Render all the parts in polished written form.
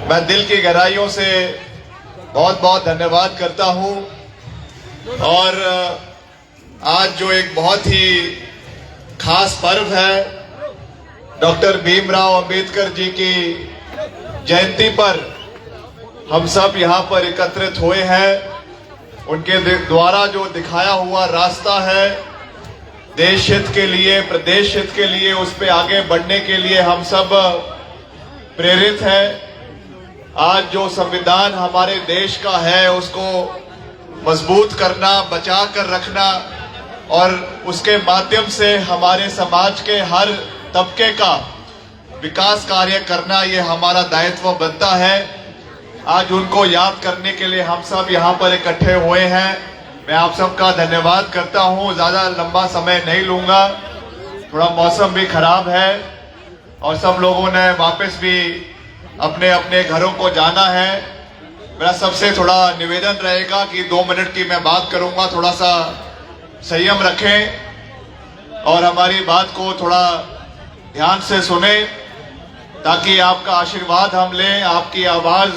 मैं दिल की गहराइयों से बहुत बहुत धन्यवाद करता हूं। और आज जो एक बहुत ही खास पर्व है, डॉक्टर भीमराव अंबेडकर जी की जयंती पर हम सब यहाँ पर एकत्रित हुए हैं। उनके द्वारा जो दिखाया हुआ रास्ता है देश हित के लिए, प्रदेश हित के लिए, उस पे आगे बढ़ने के लिए हम सब प्रेरित हैं। आज जो संविधान हमारे देश का है उसको मजबूत करना, बचा कर रखना और उसके माध्यम से हमारे समाज के हर तबके का विकास कार्य करना, ये हमारा दायित्व बनता है। आज उनको याद करने के लिए हम सब यहाँ पर इकट्ठे हुए हैं। मैं आप सबका धन्यवाद करता हूँ। ज़्यादा लंबा समय नहीं लूँगा, थोड़ा मौसम भी खराब है और सब लोगों ने वापस भी अपने अपने घरों को जाना है। मेरा सबसे थोड़ा निवेदन रहेगा कि 2 मिनट की मैं बात करूँगा, थोड़ा सा संयम रखें और हमारी बात को थोड़ा ध्यान से सुने, ताकि आपका आशीर्वाद हम लें। आपकी आवाज़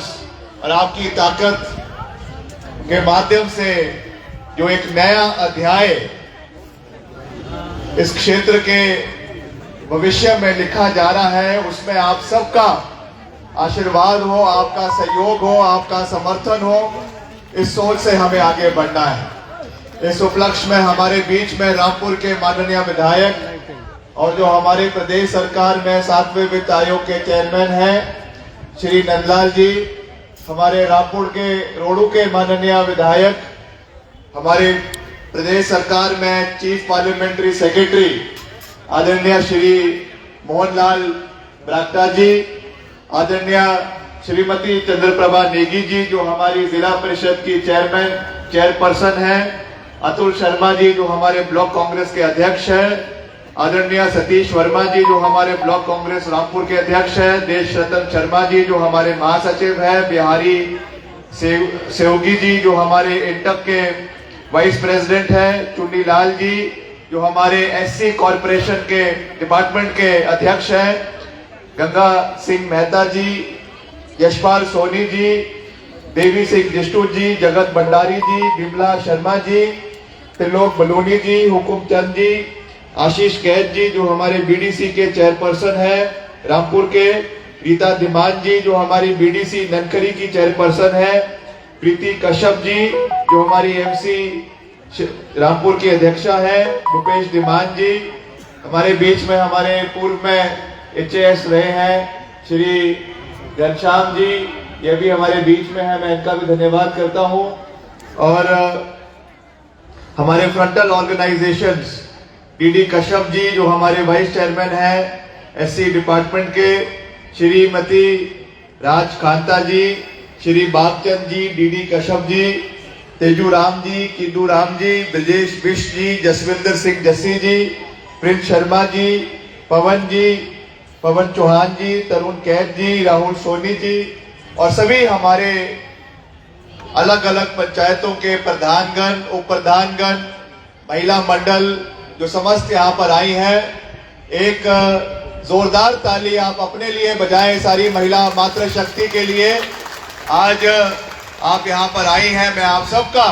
और आपकी ताकत के माध्यम से जो एक नया अध्याय इस क्षेत्र के भविष्य में लिखा जा रहा है, उसमें आप सबका आशीर्वाद हो, आपका सहयोग हो, आपका समर्थन हो। इस सोच से हमें आगे बढ़ना है। इस उपलक्ष्य में हमारे बीच में रामपुर के माननीय विधायक और जो हमारे प्रदेश सरकार में 7वें वित्त आयोग के चेयरमैन हैं श्री नंदलाल जी, हमारे रामपुर के रोडू के माननीय विधायक, हमारे प्रदेश सरकार में चीफ पार्लियामेंट्री सेक्रेटरी आदरणीय श्री मोहनलाल ब्राक्टा जी, आदरणीय श्रीमती चंद्रप्रभा नेगी जी जो हमारी जिला परिषद की चेयरपर्सन हैं, अतुल शर्मा जी जो हमारे ब्लॉक कांग्रेस के अध्यक्ष हैं, आदरणीय सतीश वर्मा जी जो हमारे ब्लॉक कांग्रेस रामपुर के अध्यक्ष हैं, देश रतन शर्मा जी जो हमारे महासचिव हैं, बिहारी सेवगी जी जो हमारे इंटक के वाइस प्रेसिडेंट हैं, चुन्नी लाल जी जो हमारे एससी कॉरपोरेशन के डिपार्टमेंट के अध्यक्ष हैं, गंगा सिंह मेहता जी, यशपाल सोनी जी, देवी सिंह जिष्टू जी, जगत भंडारी जी, बिमला शर्मा जी, त्रिलोक बलूनी जी, हुकुमचंद जी, आशीष कैद जी जो हमारे बीडीसी के चेयरपर्सन है रामपुर के, रीता दिमान जी जो हमारी बीडीसी ननखरी की चेयरपर्सन है, प्रीति कश्यप जी जो हमारी एमसी रामपुर की अध्यक्षा है, भूपेश दिमान जी हमारे बीच में, हमारे पूर्व में एचएएस रहे हैं श्री घनश्याम जी, ये भी हमारे बीच में है, मैं इनका भी धन्यवाद करता हूं। और हमारे frontal organisations DD Kashyap ji जो हमारे वाइस चेयरमैन हैं एससी डिपार्टमेंट के, श्रीमती राज कांता जी, श्री बागचंद जी, डीडी कश्यप जी, तेजू राम जी, किंदू राम जी, ब्रजेश बिश जी, जसविंदर सिंह जस्सी जी, प्रिंस शर्मा जी, पवन चौहान जी, तरुण कैद जी, राहुल सोनी जी और सभी हमारे अलग अलग पंचायतों के प्रधानगण, उप प्रधानगण, महिला मंडल जो समस्त यहाँ पर आई हैं। एक जोरदार ताली आप अपने लिए बजाएं, सारी महिला मातृ शक्ति के लिए। आज आप यहाँ पर आई हैं, मैं आप सबका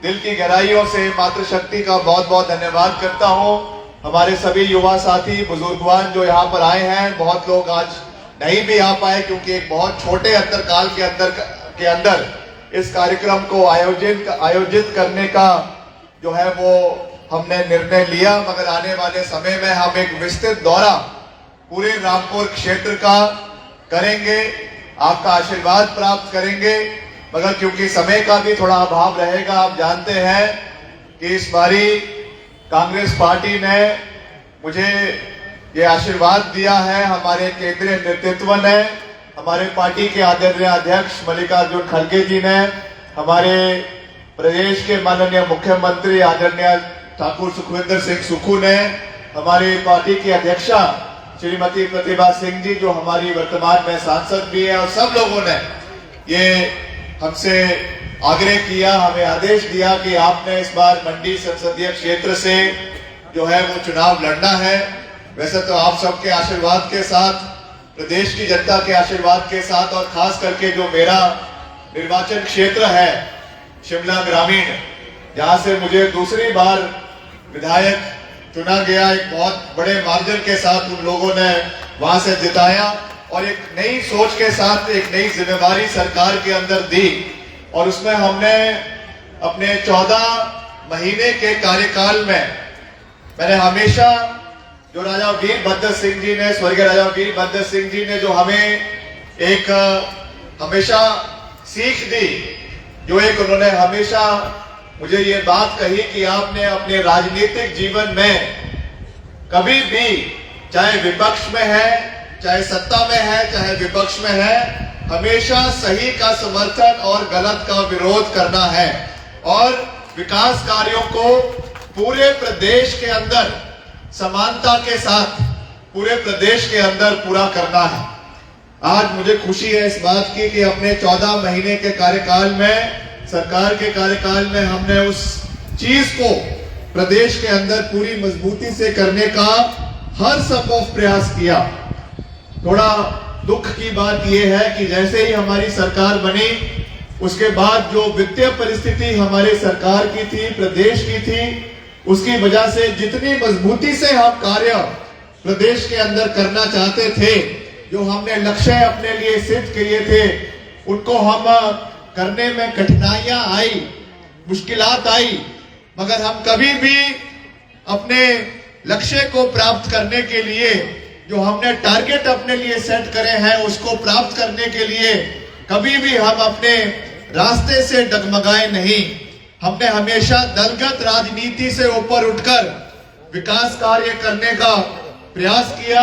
दिल की गहराइयों से मातृशक्ति का बहुत बहुत धन्यवाद करता हूँ। हमारे सभी युवा साथी, बुजुर्गवान जो यहाँ पर आए हैं, बहुत लोग आज नहीं भी आ पाए क्योंकि एक बहुत छोटे अंतरकाल के अंदर इस कार्यक्रम को आयोजित करने का जो है वो हमने निर्णय लिया, मगर आने वाले समय में हम एक विस्तृत दौरा पूरे रामपुर क्षेत्र का करेंगे, आपका आशीर्वाद प्राप्त करेंगे। मगर क्योंकि समय का भी थोड़ा अभाव रहेगा, आप जानते हैं कि इस बारी कांग्रेस पार्टी ने मुझे ये आशीर्वाद दिया है, हमारे केंद्रीय नेतृत्व ने, हमारे पार्टी के आदरणीय अध्यक्ष मल्लिकार्जुन खड़गे जी ने, हमारे प्रदेश के माननीय मुख्यमंत्री आदरणीय ठाकुर सुखविंदर सिंह सुक्खू ने, हमारी पार्टी की अध्यक्षा श्रीमती प्रतिभा सिंह जी जो हमारी वर्तमान में सांसद भी है, और सब लोगों ने ये हमसे आग्रह किया, हमें आदेश दिया कि आपने इस बार मंडी संसदीय क्षेत्र से जो है वो चुनाव लड़ना है। वैसे तो आप सबके आशीर्वाद के साथ प्रदेश की जनता के आशीर्वाद के साथ और खास करके जो मेरा निर्वाचन क्षेत्र है शिमला ग्रामीण, जहां से मुझे दूसरी बार विधायक चुना गया, एक बहुत बड़े मार्जिन के साथ उन लोगों ने वहां से जिताया और एक नई सोच के साथ एक नई जिम्मेवारी सरकार के अंदर दी। और उसमें हमने अपने 14 महीने के कार्यकाल में मैंने हमेशा जो राजा वीरभद्र सिंह जी ने, स्वर्गीय राजा वीरभद्र सिंह जी ने जो हमें एक हमेशा सीख दी, जो एक उन्होंने हमेशा मुझे ये बात कही कि आपने अपने राजनीतिक जीवन में कभी भी, चाहे विपक्ष में है, चाहे सत्ता में है, चाहे विपक्ष में है, हमेशा सही का समर्थन और गलत का विरोध करना है और विकास कार्यों को पूरे प्रदेश के अंदर समानता के साथ पूरे प्रदेश के अंदर पूरा करना है। आज मुझे खुशी है इस बात की कि अपने 14 महीने के कार्यकाल में, सरकार के कार्यकाल में, हमने उस चीज को प्रदेश के अंदर पूरी मजबूती से करने का हर संभव प्रयास किया। थोड़ा दुख की बात यह है कि जैसे ही हमारी सरकार बनी उसके बाद जो वित्तीय परिस्थिति हमारे सरकार की थी, प्रदेश की थी, उसकी वजह से जितनी मजबूती से हम कार्य प्रदेश के अंदर करना चाहते थे, जो हमने लक्ष्य अपने लिए सिद्ध किए थे, उनको हम करने में कठिनाइयां आई, मुश्किलात आई, मगर हम कभी भी अपने लक्ष्य को प्राप्त करने के लिए, जो हमने टारगेट अपने लिए सेट करे हैं, उसको प्राप्त करने के लिए कभी भी हम अपने रास्ते से डगमगाए नहीं। हमने हमेशा दलगत राजनीति से ऊपर उठकर विकास कार्य करने का प्रयास किया।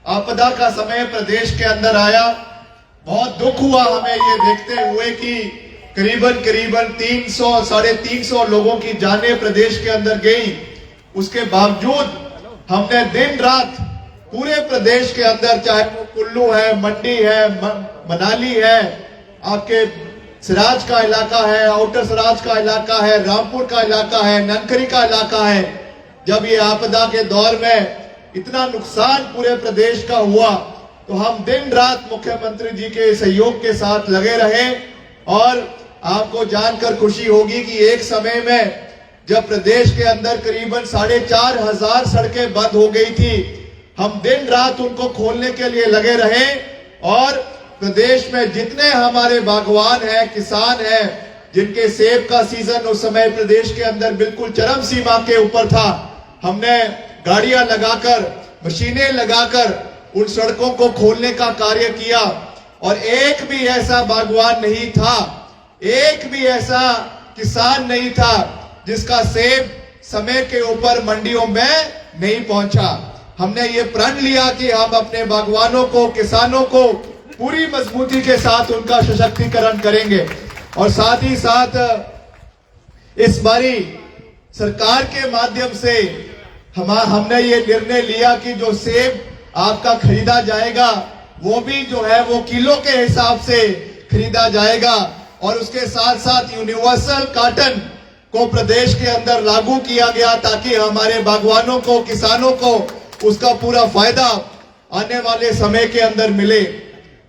आपदा का समय प्रदेश के अंदर आया, बहुत दुख हुआ हमें ये देखते हुए कि करीबन 300 साढ़े 300 लोगों की जानें प्रदेश के अंदर गई। उसके बावजूद हमने दिन रात पूरे प्रदेश के अंदर, चाहे वो कुल्लू है, मंडी है, मनाली है, आपके सिराज का इलाका है, आउटर सिराज का इलाका है, रामपुर का इलाका है, ननकरी का इलाका है, जब ये आपदा के दौर में इतना नुकसान पूरे प्रदेश का हुआ तो हम दिन रात मुख्यमंत्री जी के सहयोग के साथ लगे रहे। और आपको जानकर खुशी होगी कि एक समय में जब प्रदेश के अंदर करीबन 4,500 सड़कें बंद हो गई थी, हम दिन रात उनको खोलने के लिए लगे रहे और प्रदेश में जितने हमारे बागवान हैं, किसान हैं, जिनके सेब का सीजन उस समय प्रदेश के अंदर बिल्कुल चरम सीमा के ऊपर था, हमने गाड़ियां लगाकर, मशीनें लगाकर उन सड़कों को खोलने का कार्य किया। और एक भी ऐसा बागवान नहीं था, एक भी ऐसा किसान नहीं था जिसका सेब समय के ऊपर मंडियों में नहीं पहुंचा। हमने ये प्रण लिया कि हम अपने बागवानों को, किसानों को पूरी मजबूती के साथ उनका सशक्तिकरण करेंगे। और साथ ही साथ इस बारी सरकार के माध्यम से हमने ये निर्णय लिया कि जो सेब आपका खरीदा जाएगा वो भी जो है वो किलो के हिसाब से खरीदा जाएगा। और उसके साथ साथ यूनिवर्सल कॉटन को प्रदेश के अंदर लागू किया गया ताकि हमारे बागवानों को, किसानों को उसका पूरा फायदा आने वाले समय के अंदर मिले।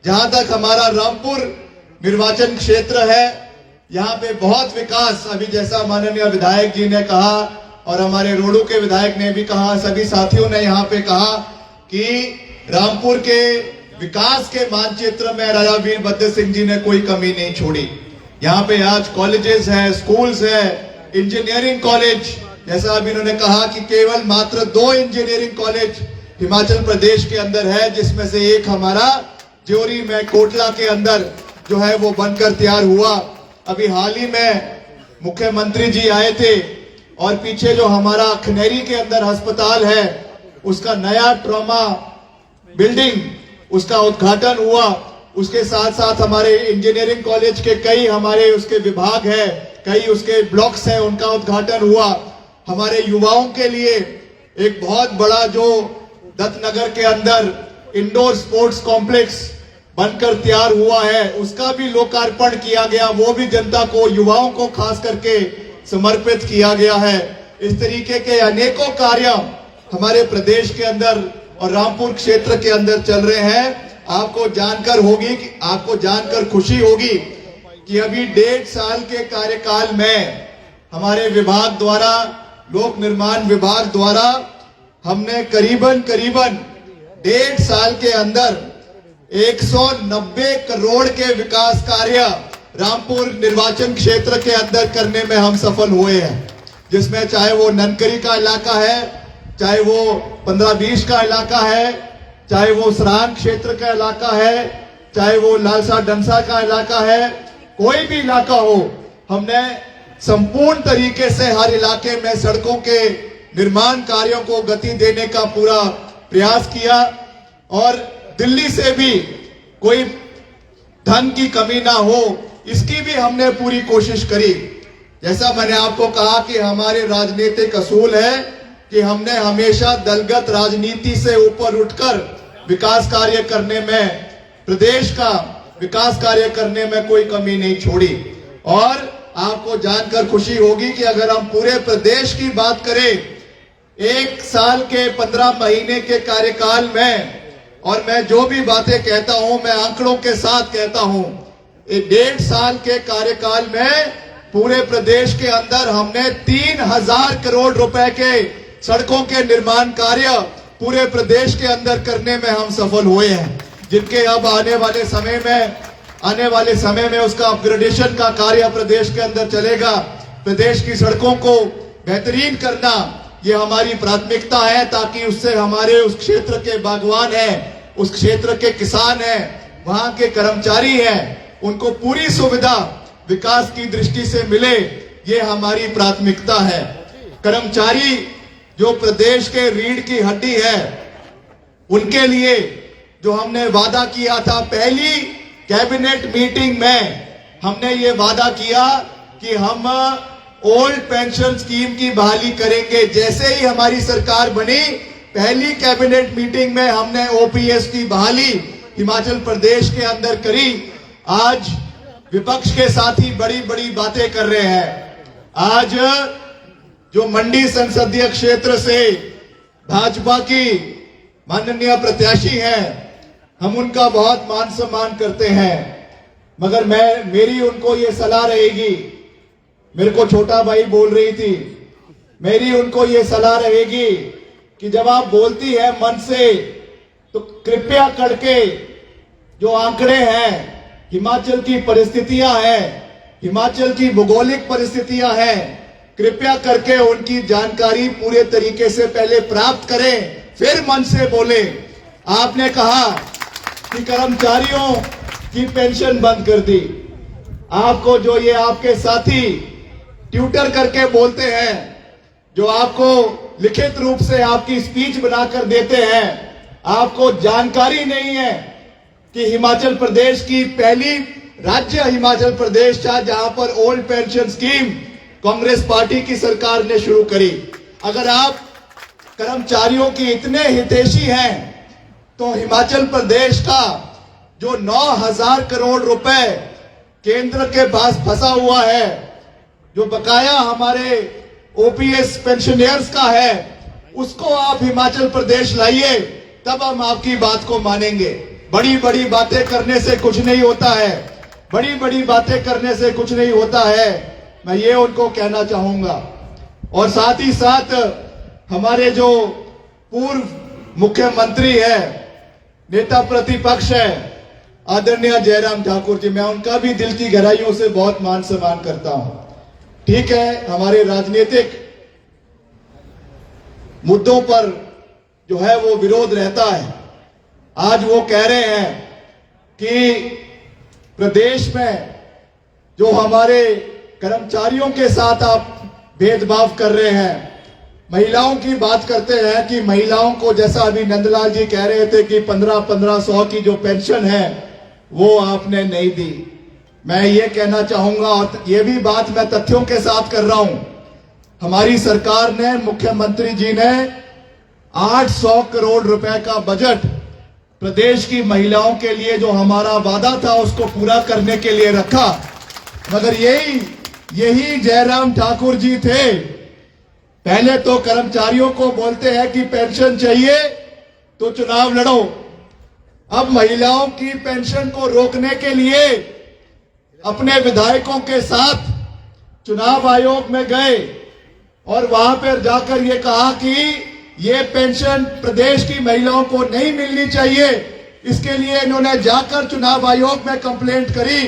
जहां तक हमारा रामपुर निर्वाचन क्षेत्र है, यहाँ पे बहुत विकास, अभी जैसा माननीय विधायक जी ने कहा और हमारे रोडू के विधायक ने भी कहा, सभी साथियों ने यहाँ पे कहा कि रामपुर के विकास के मानचित्र में राजा वीरभद्र सिंह जी ने कोई कमी नहीं छोड़ी। यहाँ पे आज कॉलेजेस हैं, स्कूल्स हैं, इंजीनियरिंग कॉलेज, जैसा अभी इन्होंने कहा कि केवल मात्र 2 इंजीनियरिंग कॉलेज हिमाचल प्रदेश के अंदर है, जिसमें से एक हमारा ज्योरी में कोटला के अंदर जो है वो बनकर तैयार हुआ। अभी हाल ही में मुख्यमंत्री जी आए थे और पीछे जो हमारा खनेरी के अंदर अस्पताल है उसका नया ट्रॉमा बिल्डिंग, उसका उद्घाटन हुआ। उसके साथ साथ हमारे इंजीनियरिंग कॉलेज के कई हमारे उसके विभाग है, कई उसके ब्लॉक्स हैं, उनका उद्घाटन हुआ। हमारे युवाओं के लिए एक बहुत बड़ा जो दत्तनगर के अंदर इंडोर स्पोर्ट्स कॉम्प्लेक्स बनकर तैयार हुआ है, उसका भी लोकार्पण किया गया। वो भी जनता को, युवाओं को खास करके समर्पित किया गया है। इस तरीके के अनेकों कार्य हमारे प्रदेश के अंदर और रामपुर क्षेत्र के अंदर चल रहे हैं। आपको जानकर खुशी होगी कि अभी 1.5 साल के कार्यकाल में हमारे विभाग द्वारा, लोक निर्माण विभाग द्वारा हमने करीबन 1.5 साल के अंदर 190 करोड़ के विकास कार्य रामपुर निर्वाचन क्षेत्र के अंदर करने में हम सफल हुए हैं, जिसमें चाहे वो ननकरी का इलाका है, चाहे वो 15-20 का इलाका है, चाहे वो सरान क्षेत्र का इलाका है, चाहे वो लालसा डंसा का इलाका है, कोई भी इलाका हो, हमने संपूर्ण तरीके से हर इलाके में सड़कों के निर्माण कार्यों को गति देने का पूरा प्रयास किया। और दिल्ली से भी कोई धन की कमी ना हो, इसकी भी हमने पूरी कोशिश करी। जैसा मैंने आपको कहा कि हमारे राजनीतिक असूल है कि हमने हमेशा दलगत राजनीति से ऊपर उठकर विकास कार्य करने में, प्रदेश का विकास कार्य करने में कोई कमी नहीं छोड़ी। और आपको जानकर खुशी होगी कि अगर हम पूरे प्रदेश की बात करें, 1 साल के 15 महीने के कार्यकाल में, और मैं जो भी बातें कहता हूं मैं आंकड़ों के साथ कहता हूं, 1.5 साल के कार्यकाल में पूरे प्रदेश के अंदर हमने 3000 करोड़ रुपए के सड़कों के निर्माण कार्य पूरे प्रदेश के अंदर करने में हम सफल हुए हैं, जिनके अब आने वाले समय में उसका अपग्रेडेशन का कार्य प्रदेश के अंदर चलेगा। प्रदेश की सड़कों को बेहतरीन करना ये हमारी प्राथमिकता है, ताकि उससे हमारे उस क्षेत्र के बागवान हैं, उस क्षेत्र के किसान हैं, वहां के कर्मचारी हैं, उनको पूरी सुविधा विकास की दृष्टि से मिले, ये हमारी प्राथमिकता है। कर्मचारी जो प्रदेश के रीढ़ की हड्डी है, उनके लिए जो हमने वादा किया था, पहली कैबिनेट मीटिंग में हमने ये वादा किया कि हम ओल्ड पेंशन स्कीम की बहाली करेंगे। जैसे ही हमारी सरकार बनी, पहली कैबिनेट मीटिंग में हमने ओपीएस की बहाली हिमाचल प्रदेश के अंदर करी। आज विपक्ष के साथी बड़ी बड़ी बातें कर रहे हैं। आज जो मंडी संसदीय क्षेत्र से भाजपा की माननीय प्रत्याशी हैं, हम उनका बहुत मान सम्मान करते हैं, मगर मेरी उनको ये सलाह रहेगी, मेरे को छोटा भाई बोल रही थी, मेरी उनको ये सलाह रहेगी कि जब आप बोलती है मन से, तो कृपया करके जो आंकड़े हैं, हिमाचल की परिस्थितियां हैं, हिमाचल की भौगोलिक परिस्थितियां हैं, कृपया करके उनकी जानकारी पूरे तरीके से पहले प्राप्त करें, फिर मन से बोले। आपने कहा कि कर्मचारियों की पेंशन बंद कर दी। आपको जो ये आपके साथी ट्यूटर करके बोलते हैं, जो आपको लिखित रूप से आपकी स्पीच बनाकर देते हैं, आपको जानकारी नहीं है कि हिमाचल प्रदेश की पहली राज्य हिमाचल प्रदेश था जहां पर old pension scheme Congress party की सरकार ने शुरू करी। अगर आप कर्मचारियों की इतने हितैषी हैं, तो हिमाचल प्रदेश का जो 9000 करोड़ रुपए केंद्र के पास फंसा हुआ है, जो बकाया हमारे ओपीएस पेंशनर्स का है, उसको आप हिमाचल प्रदेश लाइए, तब हम आपकी बात को मानेंगे। बड़ी बड़ी बातें करने से कुछ नहीं होता है, बड़ी बड़ी बातें करने से कुछ नहीं होता है, मैं ये उनको कहना चाहूंगा। और साथ ही साथ हमारे जो पूर्व मुख्यमंत्री है, नेता प्रतिपक्ष है, आदरणीय जयराम ठाकुर जी, मैं उनका भी दिल की गहराइयों से बहुत मान सम्मान करता हूं। ठीक है, हमारे राजनीतिक मुद्दों पर जो है वो विरोध रहता है। आज वो कह रहे हैं कि प्रदेश में जो हमारे कर्मचारियों के साथ आप भेदभाव कर रहे हैं, महिलाओं की बात करते हैं कि महिलाओं को, जैसा अभी नंदलाल जी कह रहे थे कि 1500 की जो पेंशन है वो आपने नहीं दी। मैं ये कहना चाहूंगा, और ये भी बात मैं तथ्यों के साथ कर रहा हूं, हमारी सरकार ने, मुख्यमंत्री जी ने 800 करोड़ रुपए का बजट प्रदेश की महिलाओं के लिए, जो हमारा वादा था, उसको पूरा करने के लिए रखा। मगर यही जयराम ठाकुर जी थे, पहले तो कर्मचारियों को बोलते हैं कि पेंशन चाहिए तो चुनाव लड़ो, अब महिलाओं की पेंशन को रोकने के लिए अपने विधायकों के साथ चुनाव आयोग में गए और वहां पर जाकर ये कहा कि ये पेंशन प्रदेश की महिलाओं को नहीं मिलनी चाहिए। इसके लिए इन्होंने जाकर चुनाव आयोग में कंप्लेंट करी।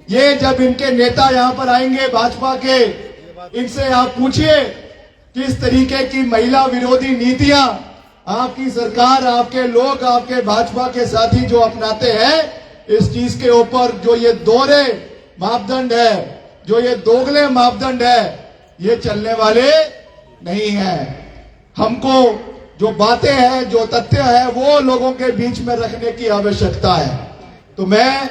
ये जब इनके नेता यहां पर आएंगे भाजपा के, इनसे आप पूछिए किस तरीके की महिला विरोधी नीतियां आपकी सरकार, आपके लोग, आपके भाजपा के साथी जो अपनाते हैं। इस चीज के ऊपर जो ये दोहरे मापदंड है, जो ये दोगले मापदंड है, ये चलने वाले नहीं है। हमको जो बातें हैं, जो तथ्य है, वो लोगों के बीच में रखने की आवश्यकता है। तो मैं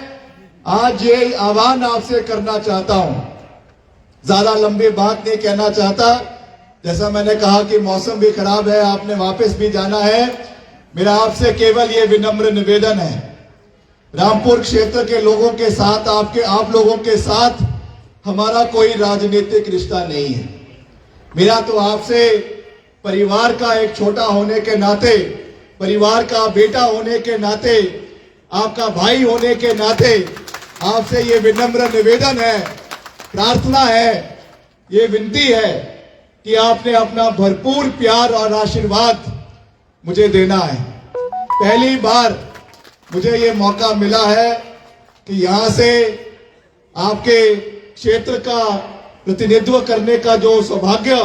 आज ये आह्वान आपसे करना चाहता हूं, ज्यादा लंबी बात नहीं कहना चाहता। जैसा मैंने कहा कि मौसम भी खराब है, आपने वापस भी जाना है। मेरा आपसे केवल ये विनम्र निवेदन है, रामपुर क्षेत्र के लोगों के साथ, आप लोगों के साथ हमारा कोई राजनीतिक रिश्ता नहीं है। मेरा तो आपसे परिवार का एक छोटा होने के नाते, परिवार का बेटा होने के नाते, आपका भाई होने के नाते आपसे ये विनम्र निवेदन है, प्रार्थना है, ये विनती है कि आपने अपना भरपूर प्यार और आशीर्वाद मुझे देना है। पहली बार मुझे ये मौका मिला है कि यहां से आपके क्षेत्र का प्रतिनिधित्व करने का जो सौभाग्य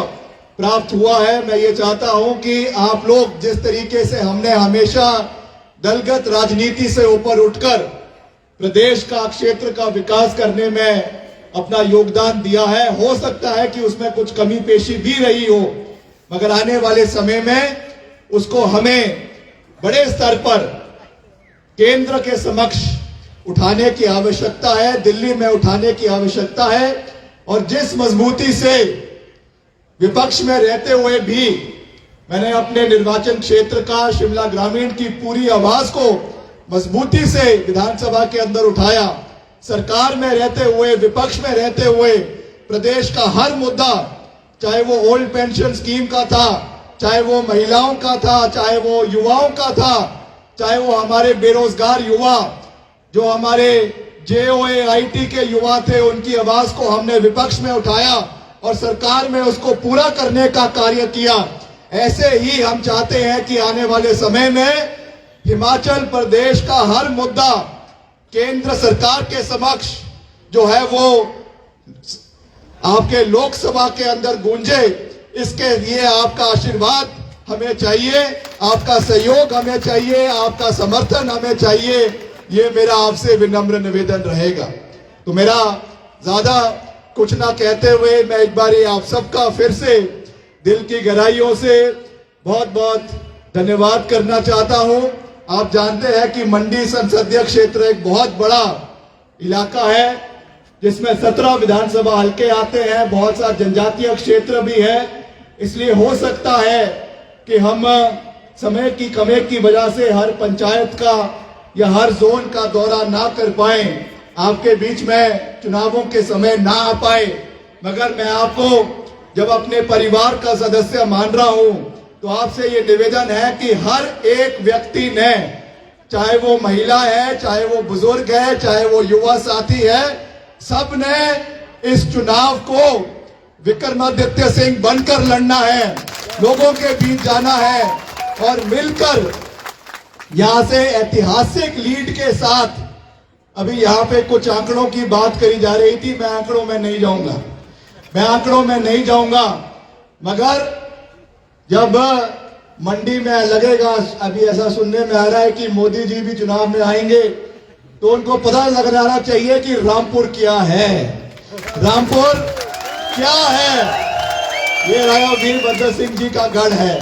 प्राप्त हुआ है। मैं ये चाहता हूं कि आप लोग जिस तरीके से हमने हमेशा दलगत राजनीति से ऊपर उठकर प्रदेश का, क्षेत्र का विकास करने में अपना योगदान दिया है, हो सकता है कि उसमें कुछ कमी पेशी भी रही हो, मगर आने वाले समय में उसको हमें बड़े स्तर पर केंद्र के समक्ष उठाने की आवश्यकता है, दिल्ली में उठाने की आवश्यकता है। और जिस मजबूती से विपक्ष में रहते हुए भी मैंने अपने निर्वाचन क्षेत्र का, शिमला ग्रामीण की पूरी आवाज को मजबूती से विधानसभा के अंदर उठाया, सरकार में रहते हुए, विपक्ष में रहते हुए प्रदेश का हर मुद्दा, चाहे वो ओल्ड पेंशन स्कीम का था, चाहे वो महिलाओं का था, चाहे वो युवाओं का था, चाहे वो हमारे बेरोजगार युवा, जो हमारे जेओए आईटी के युवा थे, उनकी आवाज को हमने विपक्ष में उठाया और सरकार में उसको पूरा करने का कार्य किया। ऐसे ही हम चाहते हैं कि आने वाले समय में हिमाचल प्रदेश का हर मुद्दा केंद्र सरकार के समक्ष जो है वो आपके लोकसभा के अंदर गूंजे। इसके लिए आपका आशीर्वाद हमें चाहिए, आपका सहयोग हमें चाहिए, आपका समर्थन हमें चाहिए। ये मेरा आपसे विनम्र निवेदन रहेगा। तो मेरा ज्यादा कुछ ना कहते हुए मैं एक बार आप सबका फिर से दिल की गहराइयों से बहुत बहुत धन्यवाद करना चाहता हूं। आप जानते हैं कि मंडी संसदीय क्षेत्र एक बहुत बड़ा इलाका है जिसमें 17 विधानसभा हल्के आते हैं, बहुत सा जनजातीय क्षेत्र भी है। इसलिए हो सकता है कि हम समय की कमी की वजह से हर पंचायत का या हर जोन का दौरा ना कर पाए, आपके बीच में चुनावों के समय ना आ पाए, मगर मैं आपको जब अपने परिवार का सदस्य मान रहा हूं तो आपसे ये निवेदन है कि हर एक व्यक्ति ने, चाहे वो महिला है, चाहे वो बुजुर्ग है, चाहे वो युवा साथी है, सब ने इस चुनाव को विक्रमादित्य सिंह बनकर लड़ना है, लोगों के बीच जाना है और मिलकर यहां से ऐतिहासिक लीड के साथ। अभी यहां पे कुछ आंकड़ों की बात करी जा रही थी, मैं आंकड़ों में नहीं जाऊंगा, मगर जब मंडी में लगेगा, अभी ऐसा सुनने में आ रहा है कि मोदी जी भी चुनाव में आएंगे, तो उनको पता लग जाना चाहिए कि रामपुर क्या है, रामपुर क्या है। ये राजा वीरभद्र सिंह जी का गढ़ है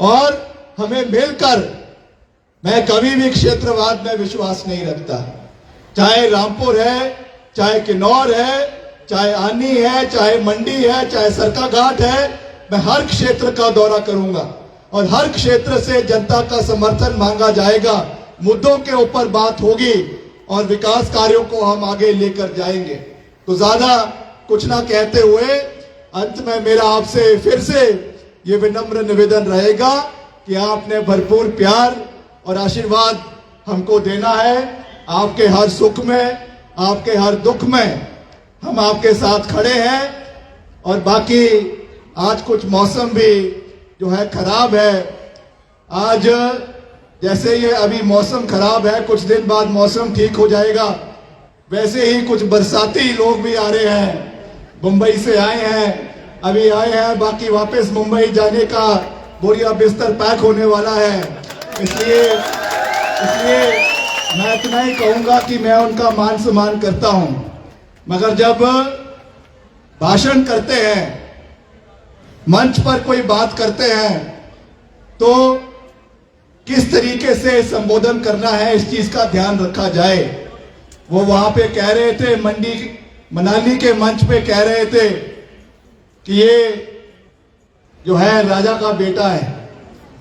और हमें मिलकर, मैं कभी भी क्षेत्रवाद में विश्वास नहीं रखता, चाहे रामपुर है, चाहे किन्नौर है, चाहे आनी है, चाहे मंडी है, चाहे सरकाघाट है, मैं हर क्षेत्र का दौरा करूंगा और हर क्षेत्र से जनता का समर्थन मांगा जाएगा, मुद्दों के ऊपर बात होगी और विकास कार्यों को हम आगे लेकर जाएंगे। तो ज्यादा कुछ ना कहते हुए अंत में मेरा आपसे फिर से ये विनम्र निवेदन रहेगा कि आपने भरपूर प्यार और आशीर्वाद हमको देना है। आपके हर सुख में, आपके हर दुख में हम आपके साथ खड़े हैं। और बाकी आज कुछ मौसम भी जो है खराब है। आज जैसे ये अभी मौसम खराब है, कुछ दिन बाद मौसम ठीक हो जाएगा। वैसे ही कुछ बरसाती लोग भी आ रहे हैं, मुंबई से आए हैं, अभी आए हैं, बाकी वापस मुंबई जाने का बोरिया बिस्तर पैक होने वाला है। इसलिए मैं इतना ही कहूंगा कि मैं उनका मान सम्मान करता हूं, मगर जब भाषण करते हैं, मंच पर कोई बात करते हैं, तो किस तरीके से संबोधन करना है इस चीज का ध्यान रखा जाए। वो वहां पे कह रहे थे, मनाली के मंच पे कह रहे थे कि ये जो है राजा का बेटा है।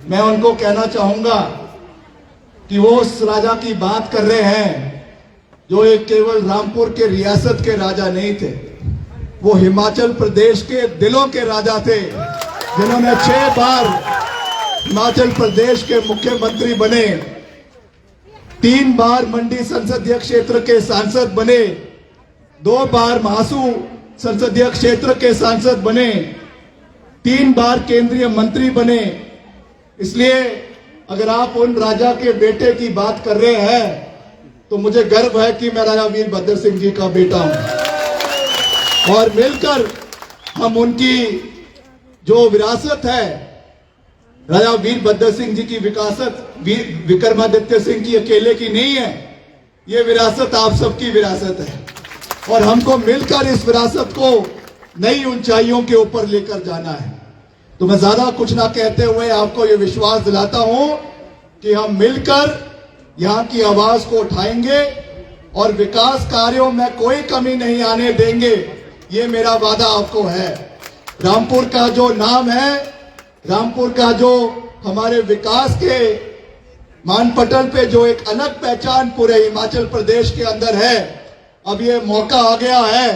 मैं उनको कहना चाहूंगा कि वो उस राजा की बात कर रहे हैं जो एक केवल रामपुर के रियासत के राजा नहीं थे, वो हिमाचल प्रदेश के दिलों के राजा थे, जिन्होंने 6 बार हिमाचल प्रदेश के मुख्यमंत्री बने, 3 बार मंडी संसदीय क्षेत्र के सांसद बने, 2 बार महासू संसदीय क्षेत्र के सांसद बने, 3 बार केंद्रीय मंत्री बने। इसलिए अगर आप उन राजा के बेटे की बात कर रहे हैं तो मुझे गर्व है कि मैं राजा वीरभद्र सिंह जी का बेटा हूं। और मिलकर हम उनकी जो विरासत है, राजा वीरभद्र सिंह जी की विरासत विक्रमादित्य सिंह की अकेले की नहीं है, ये विरासत आप सबकी विरासत है। और हमको मिलकर इस विरासत को नई ऊंचाइयों के ऊपर लेकर जाना है। तो मैं ज्यादा कुछ ना कहते हुए आपको ये विश्वास दिलाता हूं कि हम मिलकर यहां की आवाज को उठाएंगे और विकास कार्यों में कोई कमी नहीं आने देंगे। ये मेरा वादा आपको है। रामपुर का जो नाम है, रामपुर का जो हमारे विकास के मानपटल पे जो एक अलग पहचान पूरे हिमाचल प्रदेश के अंदर है, अब ये मौका आ गया है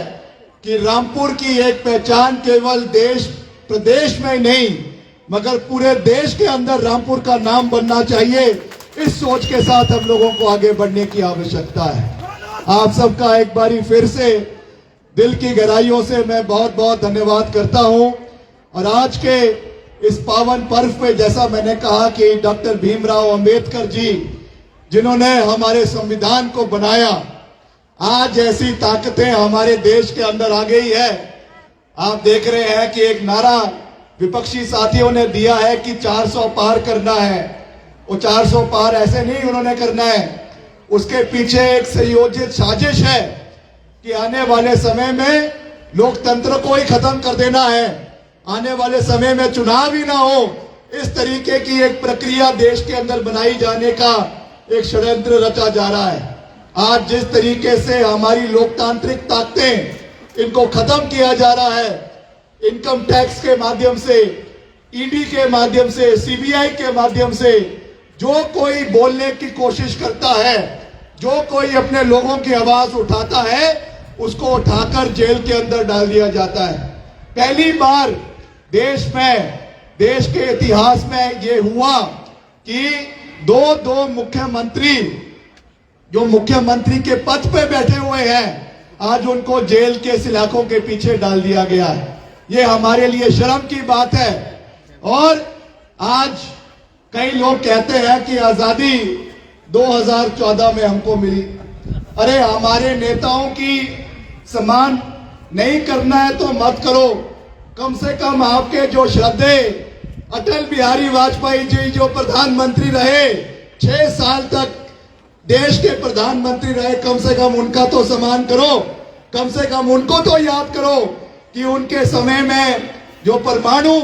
कि रामपुर की एक पहचान केवल प्रदेश में नहीं मगर पूरे देश के अंदर रामपुर का नाम बनना चाहिए। इस सोच के साथ हम लोगों को आगे बढ़ने की आवश्यकता है। आप सबका एक बारी फिर से दिल की गहराइयों से मैं बहुत बहुत धन्यवाद करता हूं। और आज के इस पावन पर्व पे जैसा मैंने कहा कि डॉक्टर भीमराव अंबेडकर जी जिन्होंने हमारे संविधान को बनाया, आज ऐसी ताकतें हमारे देश के अंदर आ गई है। आप देख रहे हैं कि एक नारा विपक्षी साथियों ने दिया है कि 400 पार करना है। वो 400 पार ऐसे नहीं उन्होंने करना है, उसके पीछे एक संयोजित साजिश है कि आने वाले समय में लोकतंत्र को ही खत्म कर देना है, आने वाले समय में चुनाव ही ना हो, इस तरीके की एक प्रक्रिया देश के अंदर बनाई जाने का एक षड्यंत्र रचा जा रहा है। आज जिस तरीके से हमारी लोकतांत्रिक ताकतें, इनको खत्म किया जा रहा है, इनकम टैक्स के माध्यम से, ईडी के माध्यम से, सीबीआई के माध्यम से, जो कोई बोलने की कोशिश करता है, जो कोई अपने लोगों की आवाज उठाता है, उसको उठाकर जेल के अंदर डाल दिया जाता है। पहली बार देश में, देश के इतिहास में ये हुआ कि दो मुख्यमंत्री जो मुख्यमंत्री के पद पे बैठे हुए हैं, आज उनको जेल के सलाखों के पीछे डाल दिया गया है। ये हमारे लिए शर्म की बात है। और आज कई लोग कहते हैं कि आजादी 2014 में हमको मिली। अरे हमारे नेताओं की सम्मान नहीं करना है तो मत करो। कम से कम आपके जो श्रद्धेय अटल बिहारी वाजपेयी जी जो प्रधानमंत्री रहे, 6 साल तक देश के प्रधानमंत्री रहे, कम से कम उनका तो सम्मान करो। कम से कम उनको तो याद करो कि उनके समय में जो परमाणु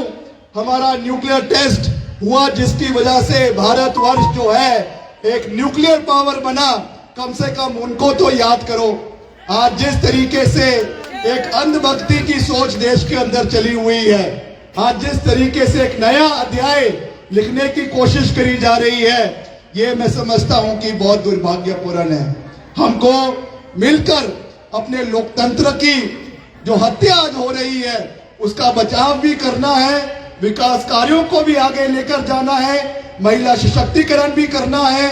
हमारा न्यूक्लियर टेस्ट हुआ, जिसकी वजह से भारतवर्ष जो है एक न्यूक्लियर पावर बना, कम से कम उनको तो याद करो। आज जिस तरीके से एक अंधभक्ति की सोच देश के अंदर चली हुई है, आज जिस तरीके से एक नया अध्याय लिखने की कोशिश करी जा रही है, ये मैं समझता हूं कि बहुत दुर्भाग्यपूर्ण है। हमको मिलकर अपने लोकतंत्र की जो हत्या आज हो रही है उसका बचाव भी करना है, विकास कार्यों को भी आगे लेकर जाना है, महिला सशक्तिकरण भी करना है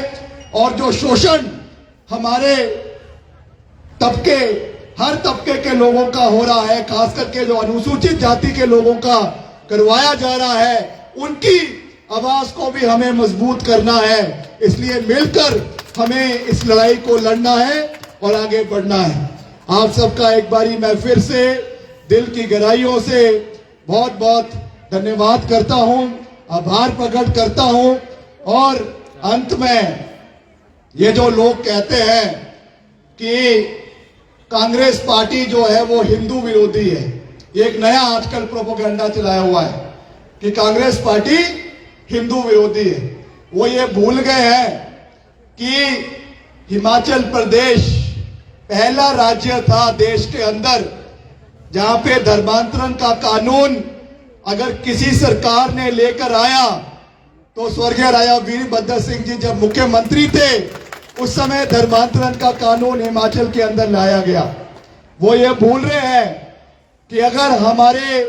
और जो शोषण हमारे तबके, हर तबके के लोगों का हो रहा है, खास करके जो अनुसूचित जाति के लोगों का करवाया जा रहा है, उनकी आवाज को भी हमें मजबूत करना है। इसलिए मिलकर हमें इस लड़ाई को लड़ना है और आगे बढ़ना है। आप सबका एक बारी मैं फिर से दिल की गहराइयों से बहुत बहुत धन्यवाद करता हूं, आभार प्रकट करता हूं। और अंत में ये जो लोग कहते हैं कि कांग्रेस पार्टी जो है वो हिंदू विरोधी है, ये एक नया आजकल प्रोपेगेंडा चलाया हुआ है कि कांग्रेस पार्टी हिंदू विरोधी है। वो ये भूल गए हैं कि हिमाचल प्रदेश पहला राज्य था देश के अंदर जहां पे धर्मांतरण का कानून अगर किसी सरकार ने लेकर आया तो स्वर्गीय राजा वीरभद्र सिंह जी जब मुख्यमंत्री थे उस समय धर्मांतरण का कानून हिमाचल के अंदर लाया गया। वो ये भूल रहे हैं कि अगर हमारे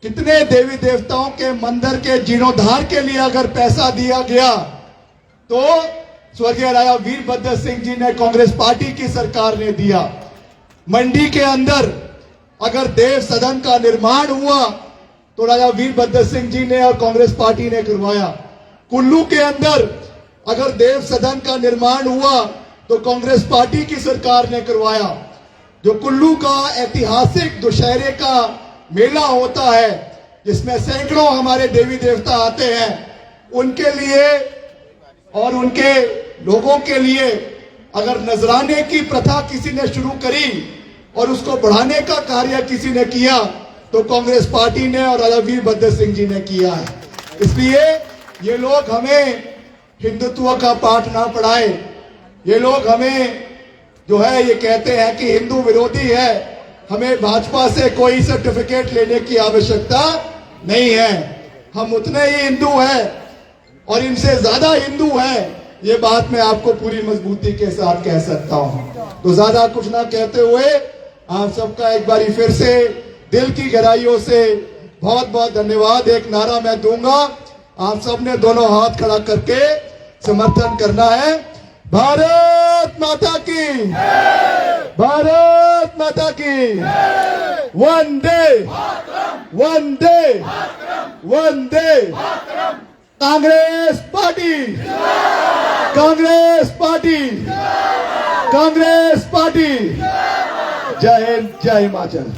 कितने देवी देवताओं के मंदिर के जीर्णोद्धार के लिए अगर पैसा दिया गया तो स्वर्गीय राजा वीरभद्र सिंह जी ने, कांग्रेस पार्टी की सरकार ने दिया। मंडी के अंदर अगर देव सदन का निर्माण हुआ तो राजा वीरभद्र सिंह जी ने और कांग्रेस पार्टी ने करवाया। कुल्लू के अंदर अगर देव सदन का निर्माण हुआ तो कांग्रेस पार्टी की सरकार ने करवाया। जो कुल्लू का ऐतिहासिक दशहरे का मेला होता है जिसमें सैकड़ों हमारे देवी देवता आते हैं, उनके लिए और उनके लोगों के लिए अगर नजराने की प्रथा किसी ने शुरू करी और उसको बढ़ाने का कार्य किसी ने किया तो कांग्रेस पार्टी ने और राजा वीरभद्र सिंह जी ने किया है। इसलिए ये लोग हमें हिंदुत्व का पाठ ना पढ़ाए। ये लोग हमें जो है ये कहते हैं कि हिंदू विरोधी है। हमें भाजपा से कोई सर्टिफिकेट लेने की आवश्यकता नहीं है। हम उतने ही हिंदू हैं और इनसे ज्यादा हिंदू हैं, ये बात मैं आपको पूरी मजबूती के साथ कह सकता हूं। तो ज्यादा कुछ ना कहते हुए आप सबका एक बारी फिर से दिल की गहराइयों से बहुत बहुत धन्यवाद। एक नारा मैं दूंगा, आप सबने दोनों हाथ खड़ा करके समर्थन करना है। भारत माता की, भारत माता की, वंदे वंदे वंदे। Congress party, Congress party, Congress party. जय हिंद, जय हिमाचल।